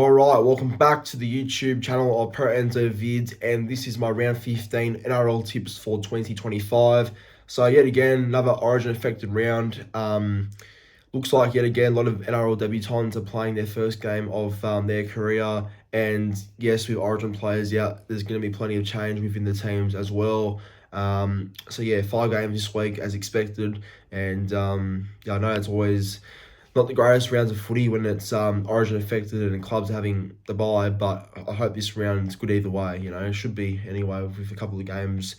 Alright, welcome back to the YouTube channel of Pro Enzo Vids, and this is my round 15 NRL tips for 2025. So yet again, another Origin affected round. Looks like yet again a lot of NRL debutants are playing their first game of their career, and yes, with Origin players out, there's going to be plenty of change within the teams as well. So yeah, 5 games this week as expected, and yeah, I know it's always not the greatest rounds of footy when it's Origin affected and clubs having the bye, but I hope this round's good either way. You know, it should be anyway with a couple of games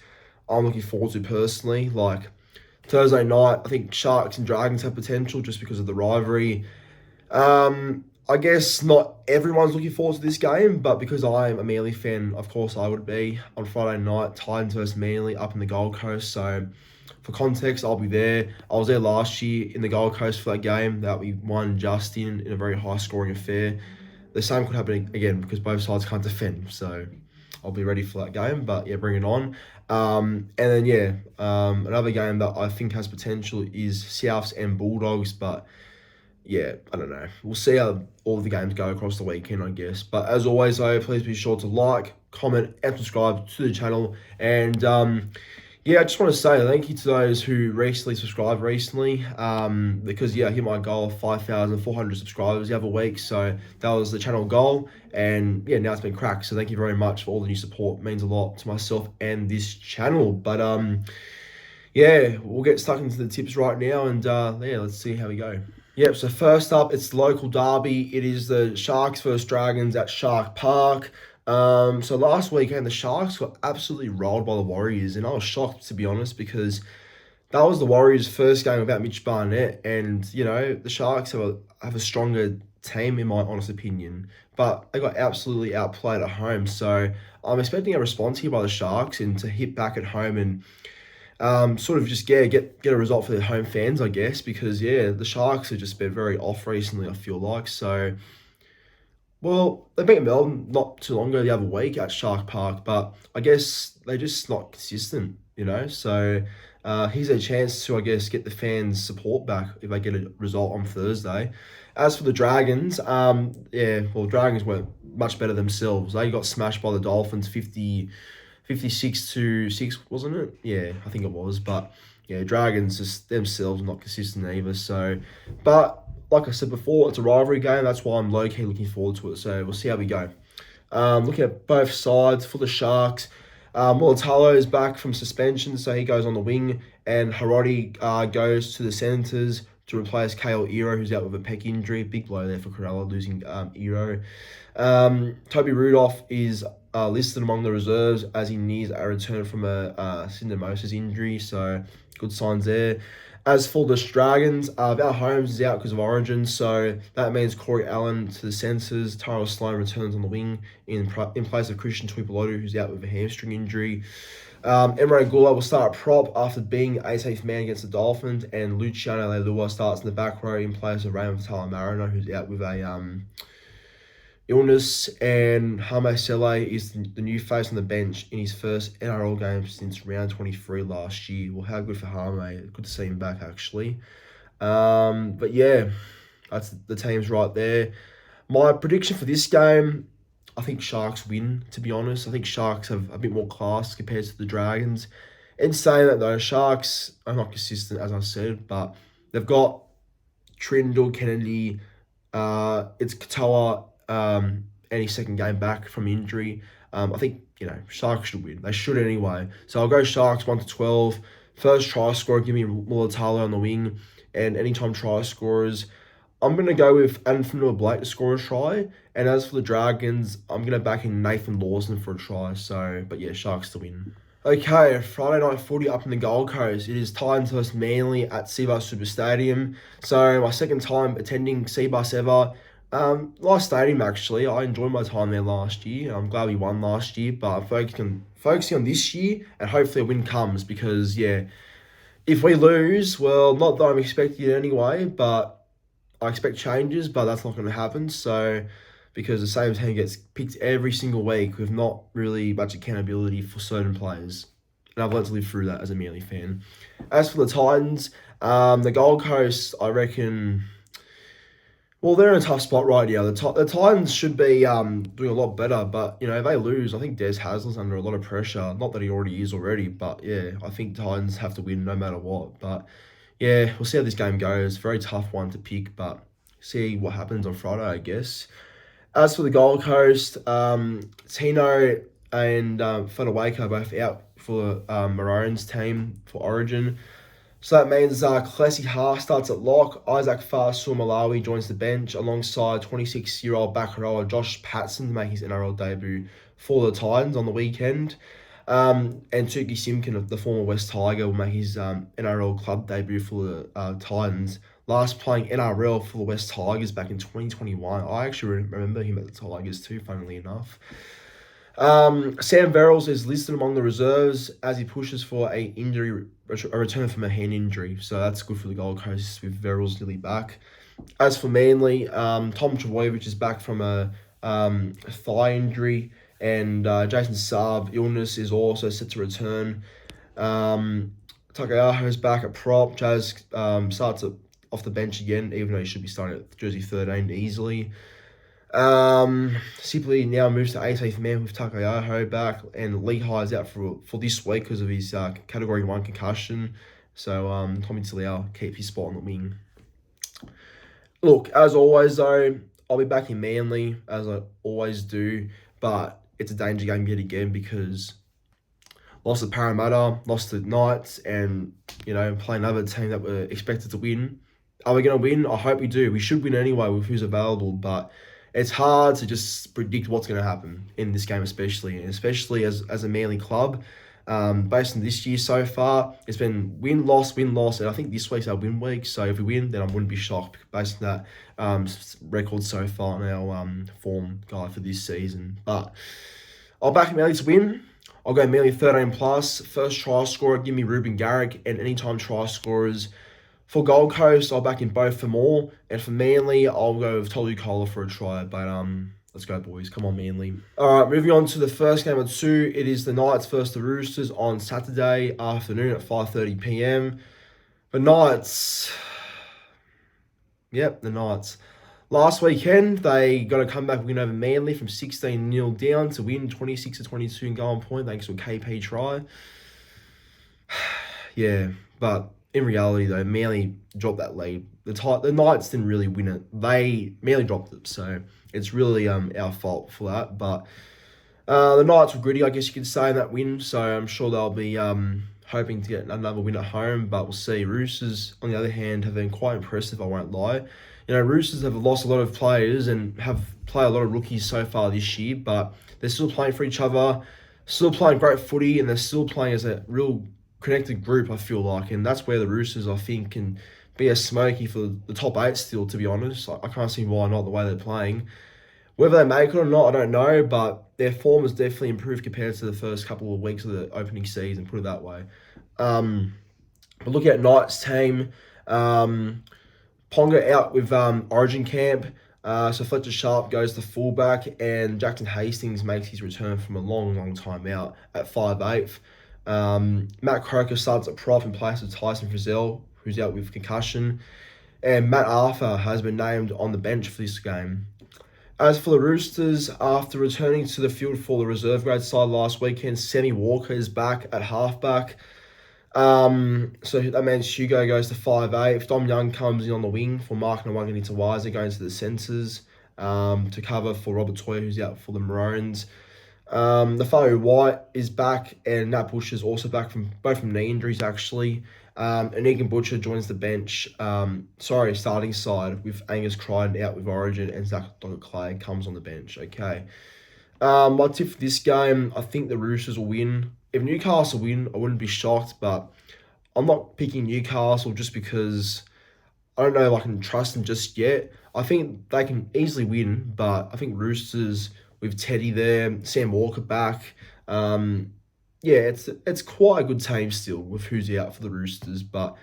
I'm looking forward to personally. Like Thursday night, I think Sharks and Dragons have potential just because of the rivalry. I guess not everyone's looking forward to this game, but because I'm a Manly fan, of course I would be. On Friday night, Titans versus Manly up in the Gold Coast, so for context, I'll be there. I was there last year in the Gold Coast for that game that we won just in a very high-scoring affair. The same could happen again because both sides can't defend, so I'll be ready for that game. But yeah, bring it on. And then yeah, another game that I think has potential is Souths and Bulldogs, but yeah, I don't know. We'll see how all the games go across the weekend, I guess. But as always, though, please be sure to like, comment, and subscribe to the channel. And yeah, I just want to say thank you to those who recently subscribed because yeah, I hit my goal of 5,400 subscribers the other week, so that was the channel goal, and yeah, now it's been cracked. So thank you very much for all the new support. It means a lot to myself and this channel. But yeah, we'll get stuck into the tips right now, and yeah, let's see how we go. Yep, so first up, it's the local derby. It is the Sharks versus Dragons at Shark Park. So last weekend, the Sharks got absolutely rolled by the Warriors, and I was shocked, to be honest, because that was the Warriors' first game without Mitch Barnett, and, you know, the Sharks have a stronger team, in my honest opinion, but they got absolutely outplayed at home, so I'm expecting a response here by the Sharks and to hit back at home and sort of just get a result for their home fans, I guess, because yeah, the Sharks have just been very off recently, I feel like. So well, they beat Melbourne not too long ago the other week at Shark Park, but I guess they're just not consistent, you know. So here's a chance to, I guess, get the fans' support back if they get a result on Thursday. As for the Dragons, yeah, well, Dragons weren't much better themselves. They got smashed by the Dolphins 56-6, wasn't it? Yeah, I think it was. But yeah, Dragons just themselves are not consistent either. So, but like I said before, it's a rivalry game. That's why I'm low-key looking forward to it. So we'll see how we go. Looking at both sides for the Sharks, Mulatalo is back from suspension, so he goes on the wing, and Harodi goes to the centres to replace Kale Ero, who's out with a pec injury. Big blow there for Corella, losing Ero. Toby Rudolph is listed among the reserves as he needs a return from a syndesmosis injury, so good signs there. As for the Dragons, Val Holmes is out because of Origin, so that means Corey Allen to the centres. Tyrell Sloan returns on the wing in place of Christian Tuipulotu, who's out with a hamstring injury. Emre Gula will start at prop after being 18th man against the Dolphins, and Luciano Leilua starts in the back row in place of Raymond Fatala-Mariner, who's out with a illness, and Hame Sele is the new face on the bench in his first NRL game since round 23 last year. Well, how good for Hame. Good to see him back, actually. But yeah, that's the teams right there. My prediction for this game, I think Sharks win, to be honest. I think Sharks have a bit more class compared to the Dragons. In saying that, though, Sharks are not consistent, as I said, but they've got Trindle, Kennedy, it's Katoa, any second game back from injury. I think, you know, Sharks should win. They should anyway. So I'll go Sharks 1-12. First try scorer, give me Mulatalo on the wing. And anytime try scorers, I'm going to go with Anthony Blake to score a try. And as for the Dragons, I'm going to back in Nathan Lawson for a try. So, but yeah, Sharks to win. Okay, Friday night footy up in the Gold Coast. It is Titans versus Manly at Cbus Super Stadium. So my second time attending Cbus ever. Nice stadium, actually. I enjoyed my time there last year. I'm glad we won last year, but I'm focusing on this year, and hopefully a win comes because, yeah, if we lose, well, not that I'm expecting it anyway, but I expect changes, but that's not going to happen. So, because the same team gets picked every single week with not really much accountability for certain players. And I've learned to live through that as a Manly fan. As for the Titans, the Gold Coast, I reckon, Well, they're in a tough spot right now. The Titans should be doing a lot better, but if they lose, I think Des Hasler's under a lot of pressure. Not that he already is already, but yeah, I think Titans have to win no matter what. But yeah, we'll see how this game goes. Very tough one to pick, but see what happens on Friday, I guess. As for the Gold Coast, Tino and Fodawaker both out for Maroons team for Origin. So that means Klesi Haas starts at lock. Isaac Malawi joins the bench alongside 26-year-old back rower Josh Patson to make his NRL debut for the Titans on the weekend. And Tuki Simkin, the former West Tiger, will make his NRL club debut for the Titans. Last playing NRL for the West Tigers back in 2021. I actually remember him at the Tigers too, funnily enough. Sam Verrills is listed among the reserves as he pushes for a return from a hand injury. So that's good for the Gold Coast with Verrills nearly back. As for Manly, Tom Trbojevic is back from a thigh injury, and Jason Saab illness is also set to return. Takayaho is back at prop. Jazz starts off the bench again, even though he should be starting at jersey 13 easily. Sipley now moves to 18th man with Takayaho back, and Lehigh is out for this week because of his Category 1 concussion. So Tommy Tiliau keep his spot on the wing. Look, as always though, I'll be back in Manly, as I always do, but it's a danger game yet again because lost to Parramatta, lost to Knights, and, play another team that we're expected to win. Are we going to win? I hope we do. We should win anyway with who's available, but it's hard to just predict what's going to happen in this game, especially as a Manly club. Based on this year so far, it's been win, loss, and I think this week's our win week. So if we win, then I wouldn't be shocked based on that record so far in our form guide for this season. But I'll back Manly to win. I'll go Manly 13 plus. First try scorer, give me Ruben Garrick, and anytime try scorers. For Gold Coast, I'll back in both for more. And for Manly, I'll go with Tolu Kola for a try. But let's go, boys. Come on, Manly. All right, moving on to the first game of two. It is the Knights versus the Roosters on Saturday afternoon at 5:30 p.m. The Knights. Yep, the Knights. Last weekend, they got a comeback win over Manly from 16-0 down to win 26-22 in goal point thanks to a KP try. Yeah, but in reality, though, Manly dropped that lead. The Knights didn't really win it. Manly dropped it, so it's really our fault for that. But the Knights were gritty, I guess you could say, in that win. So I'm sure they'll be hoping to get another win at home. But we'll see. Roosters, on the other hand, have been quite impressive, I won't lie. Roosters have lost a lot of players and have played a lot of rookies so far this year. But they're still playing for each other, still playing great footy, and they're still playing as a real connected group, I feel like, and that's where the Roosters, I think, can be a smoky for the top 8 still, to be honest. I can't see why not, the way they're playing. Whether they make it or not, I don't know, but their form has definitely improved compared to the first couple of weeks of the opening season, put it that way. But looking at Knights' team, Ponga out with Origin camp, so Fletcher Sharp goes to fullback, and Jackson Hastings makes his return from a long time out at 5'8". Matt Croker starts at prop in place of Tyson Frizzell, who's out with concussion, and Matt Arthur has been named on the bench for this game. As for the Roosters, after returning to the field for the reserve grade side last weekend, Sammy Walker is back at halfback. So that means Hugo goes to 5'8". Dom Young comes in on the wing for Mark Nawaqanitawaisa going to the centres to cover for Robert Toy, who's out for the Maroons. The Faru White is back, and Nat Bush is also back from knee injuries, actually. And Egan Butcher joins the bench, starting side, with Angus Crichton out with Origin, and Zach Dockett-Clay comes on the bench. Okay. My tip for this game, I think the Roosters will win. If Newcastle win, I wouldn't be shocked, but I'm not picking Newcastle just because I don't know if I can trust them just yet. I think they can easily win, but I think Roosters with Teddy there, Sam Walker back. It's quite a good team still with who's out for the Roosters, but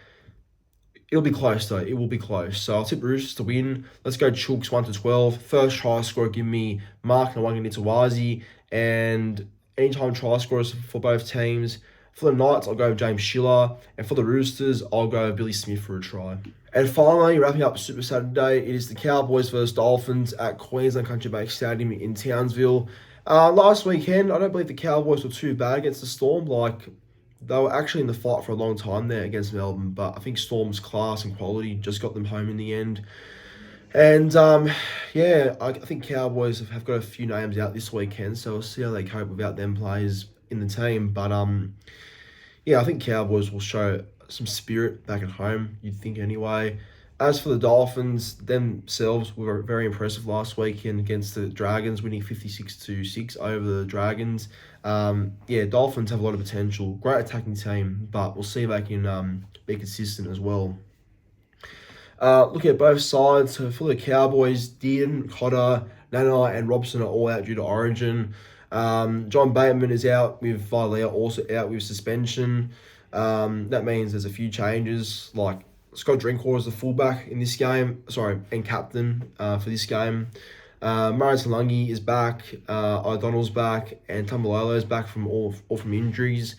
it'll be close though. It will be close. So I'll tip Roosters to win. Let's go Chooks 1-12. First try scorer, give me Mark Nawaqanitawaisa, and anytime try scorers for both teams. For the Knights, I'll go with James Schiller. And for the Roosters, I'll go with Billy Smith for a try. And finally, wrapping up Super Saturday, it is the Cowboys versus Dolphins at Queensland Country Bank Stadium in Townsville. Last weekend, I don't believe the Cowboys were too bad against the Storm. They were actually in the fight for a long time there against Melbourne, but I think Storm's class and quality just got them home in the end. And I think Cowboys have got a few names out this weekend, so we'll see how they cope without them players in the team. But I think Cowboys will show some spirit back at home, you'd think anyway. As for the Dolphins, themselves were very impressive last weekend against the Dragons, winning 56-6 over the Dragons. Dolphins have a lot of potential. Great attacking team, but we'll see if they can be consistent as well. Looking at both sides, so for the Cowboys, Dearden, Cotter, Nanai and Robson are all out due to Origin. John Bateman is out with Vilea also out with suspension. That means there's a few changes, like Scott Drinkwater is the fullback in this game, and captain for this game. Murray Talangi is back, O'Donnell's back, and Tumbalolo is back from all from injuries.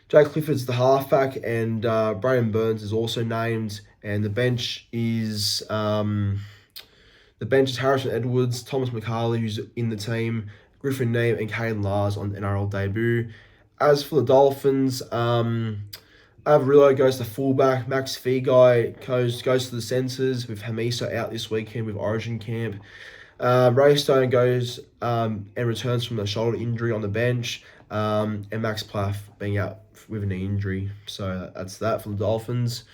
Jake Clifford's the halfback, and Brayden Burns is also named, and the bench is Harrison Edwards, Thomas McCarley, who's in the team, Griffin Neame, and Caden Lars on the NRL debut. As for the Dolphins, Averillo goes to fullback, Max Feagai goes to the centres with Hamisa out this weekend with Origin camp. Ray Stone goes and returns from a shoulder injury on the bench, and Max Plath being out with a knee injury. So that's that for the Dolphins.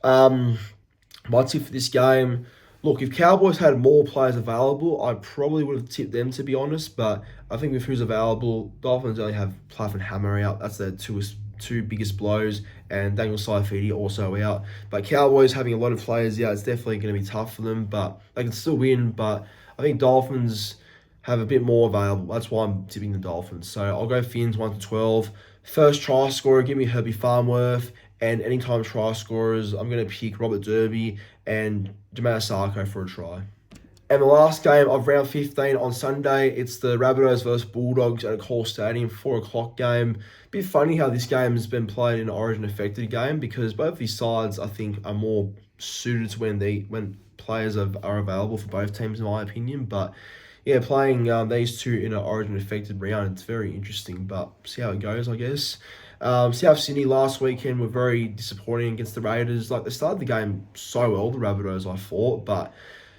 My tip for this game, look, if Cowboys had more players available, I probably would have tipped them, to be honest. But I think with who's available, Dolphins only have Plath and Hammer out. That's their two biggest blows, and Daniel Saifidi also out. But Cowboys having a lot of players out, it's definitely going to be tough for them. But they can still win. But I think Dolphins have a bit more available. That's why I'm tipping the Dolphins. So I'll go Finns 1-12. First try scorer, give me Herbie Farnworth. And anytime try scorers, I'm going to pick Robert Derby and Jamal Sarko for a try. And the last game of round 15 on Sunday, it's the Rabbitohs versus Bulldogs at a Call Stadium, 4 o'clock game. Bit funny how this game has been played in an Origin-affected game, because both these sides, I think, are more suited to when players are available for both teams, in my opinion. But yeah, playing these two in an Origin-affected round, it's very interesting. But see how it goes, I guess. South Sydney last weekend were very disappointing against the Raiders. They started the game so well, the Rabbitohs, I thought, but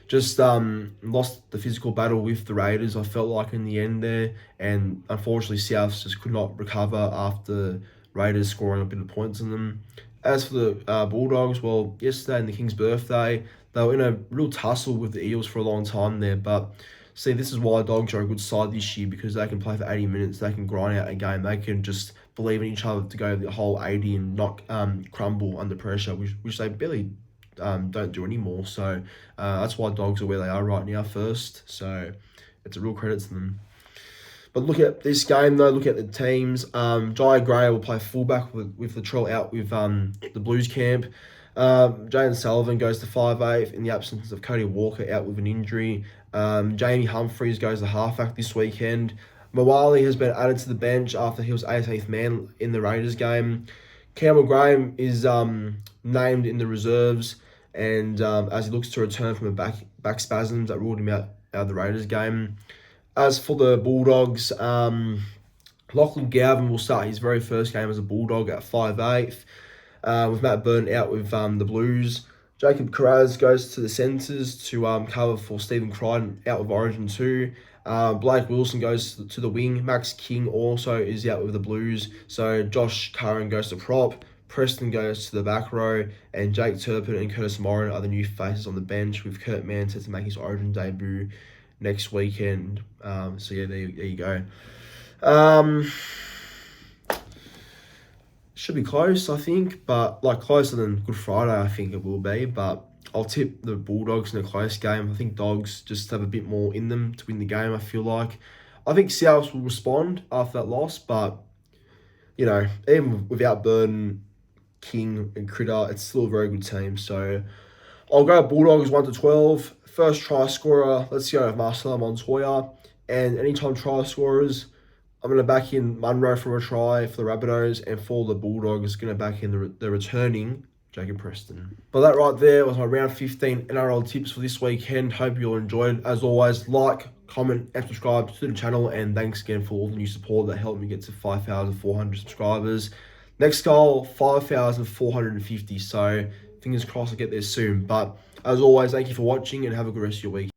just lost the physical battle with the Raiders, I felt like, in the end there. And unfortunately, South just could not recover after Raiders scoring a bit of points on them. As for the Bulldogs, well, yesterday in the King's birthday, they were in a real tussle with the Eels for a long time there, but see, this is why Dogs are a good side this year, because they can play for 80 minutes, they can grind out a game, they can just believe in each other to go the whole 80 and not crumble under pressure, which they barely don't do anymore. So that's why Dogs are where they are right now first. So it's a real credit to them. But look at this game though, look at the teams. Jai Gray will play fullback with Latrell out with the Blues camp. Jaden Sullivan goes to 5'8" in the absence of Cody Walker out with an injury. Jamie Humphries goes to halfback this weekend. Mawali has been added to the bench after he was 18th man in the Raiders game. Campbell Graham is named in the reserves, and as he looks to return from a back spasms that ruled him out of the Raiders game. As for the Bulldogs, Lachlan Gavin will start his very first game as a Bulldog at 5'8", with Matt Burton out with the Blues. Jacob Carraz goes to the centres to cover for Stephen Crichton out with Origin 2. Blake Wilson goes to the wing. Max King also is out with the Blues. So Josh Curran goes to prop. Preston goes to the back row. And Jake Turpin and Curtis Moran are the new faces on the bench, with Kurt Mann set to make his Origin debut next weekend. So yeah, there you go. Should be close, I think, but closer than Good Friday, I think it will be. But I'll tip the Bulldogs in a close game. I think Dogs just have a bit more in them to win the game, I feel like. I think Souths will respond after that loss, but, even without Burton, King and Critter, it's still a very good team. So I'll go Bulldogs 1-12. First try scorer, let's go with Marcelo Montoya. And anytime try scorers, I'm going to back in Munro for a try for the Rabbitohs, and for the Bulldogs, going to back in the returning Jacob Preston. But that right there was my round 15 NRL tips for this weekend. Hope you all enjoyed. As always, like, comment, and subscribe to the channel. And thanks again for all the new support that helped me get to 5,400 subscribers. Next goal, 5,450. So fingers crossed I get there soon. But as always, thank you for watching and have a good rest of your week.